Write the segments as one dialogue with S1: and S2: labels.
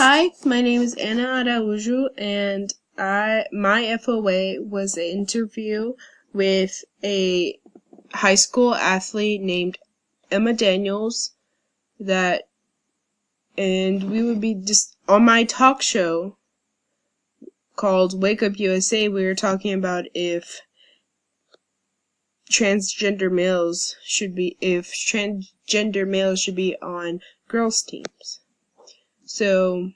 S1: Hi, my name is Anna Araujo, and my FOA was an interview with a high school athlete named Emma Daniels and we would be just on my talk show called Wake Up USA. We were talking about if transgender males should be on girls' teams. So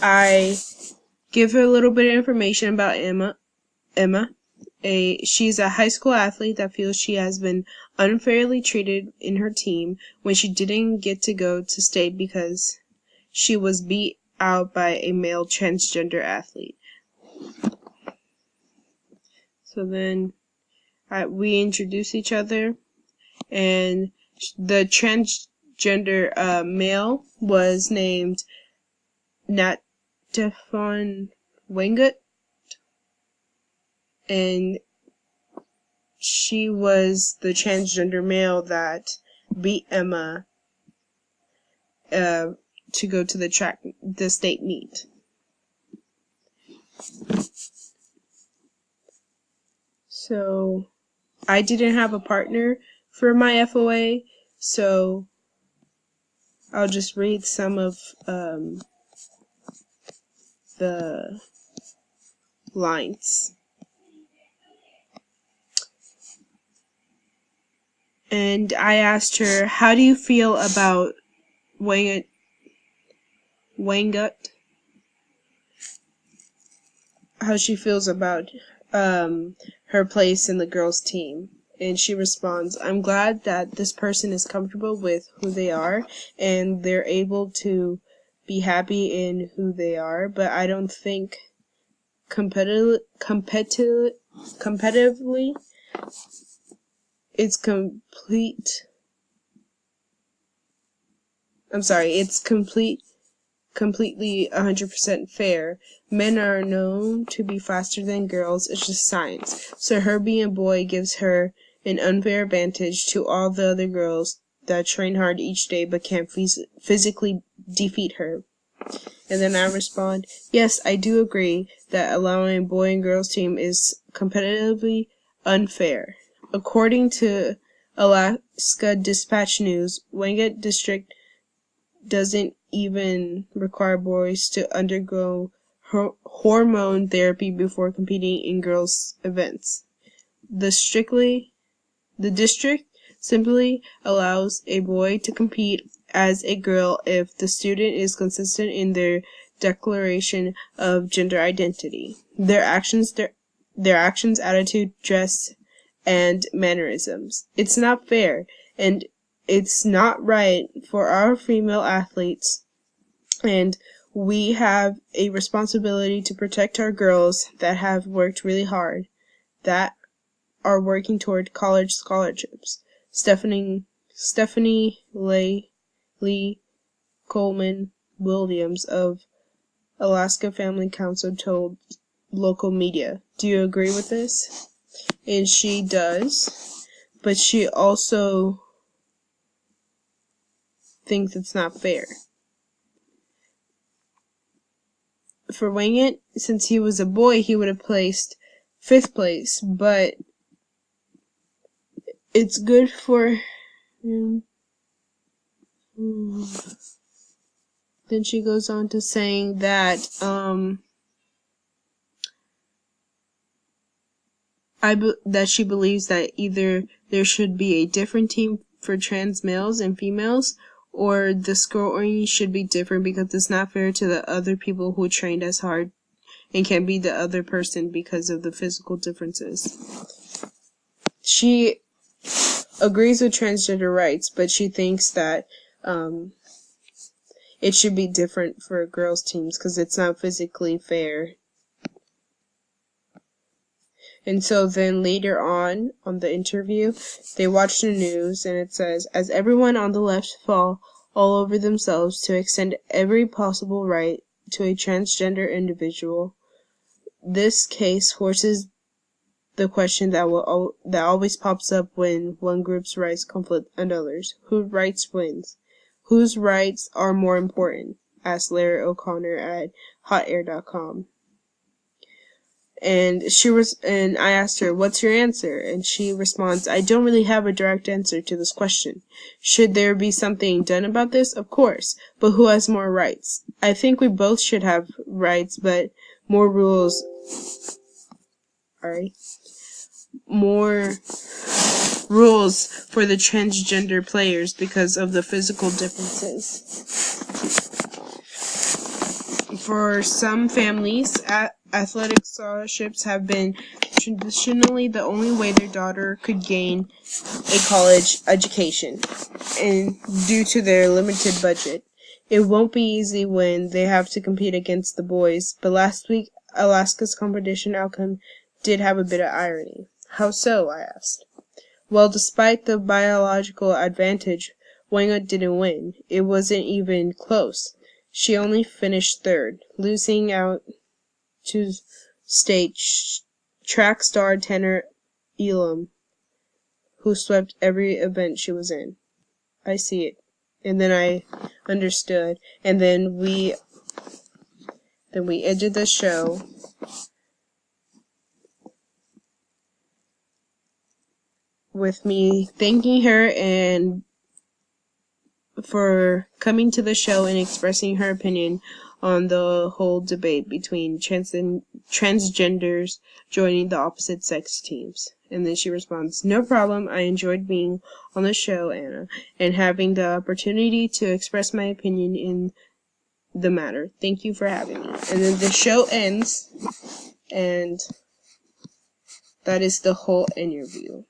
S1: I give her a little bit of information about Emma. She's a high school athlete that feels she has been unfairly treated in her team when she didn't get to go to state because she was beat out by a male transgender athlete. So then we introduce each other, and the transgender male was named Natafon Wengut, and she was the transgender male that beat Emma to go to the state meet. So I didn't have a partner for my FOA, so I'll just read some of the lines. And I asked her, how do you feel about Wangut? How she feels about her place in the girls' team. And she responds, I'm glad that this person is comfortable with who they are and they're able to be happy in who they are, but I don't think competitively it's completely 100% fair. Men are known to be faster than girls. It's just science. So her being a boy gives her an unfair advantage to all the other girls that train hard each day but can't physically defeat her. And then I respond, yes, I do agree that allowing a boy and girls team is competitively unfair. According to Alaska Dispatch News, Wangut District doesn't even require boys to undergo hormone therapy before competing in girls' events. The district simply allows a boy to compete as a girl if the student is consistent in their declaration of gender identity, their actions, attitude, dress, and mannerisms. It's not fair, and it's not right for our female athletes, and we have a responsibility to protect our girls that have worked really hard, that are working toward college scholarships. Stephanie Lee Coleman Williams of Alaska Family Council told local media, do you agree with this? And she does, but she also thinks it's not fair. For Wangut, since he was a boy, he would have placed 5th place, but it's good for him. Then she goes on to saying that that she believes that either there should be a different team for trans males and females, or the scoring should be different because it's not fair to the other people who trained as hard and can't be the other person because of the physical differences. She agrees with transgender rights, but she thinks that it should be different for girls' teams because it's not physically fair. And so then later on the interview, they watch the news and it says, as everyone on the left fall all over themselves to extend every possible right to a transgender individual, this case forces the question that always pops up when one group's rights conflict another's. Whose rights wins? Whose rights are more important? asked Larry O'Connor at hotair.com. And I asked her, what's your answer? And she responds, I don't really have a direct answer to this question. Should there be something done about this? Of course. But who has more rights? I think we both should have rights, but more rules. More rules for the transgender players because of the physical differences. For some families, athletic scholarships have been traditionally the only way their daughter could gain a college education, and due to their limited budget. It won't be easy when they have to compete against the boys, but last week Alaska's competition outcome did have a bit of irony. How so? I asked. Well, despite the biological advantage, Wanga didn't win. It wasn't even close. She only finished third, losing out to state track star Tanner Elam, who swept every event she was in. I see it. And then I understood. And then we ended the show with me thanking her and for coming to the show and expressing her opinion on the whole debate between transgenders joining the opposite sex teams. And then she responds, no problem, I enjoyed being on the show, Anna, and having the opportunity to express my opinion in the matter. Thank you for having me. And then the show ends, and that is the whole interview.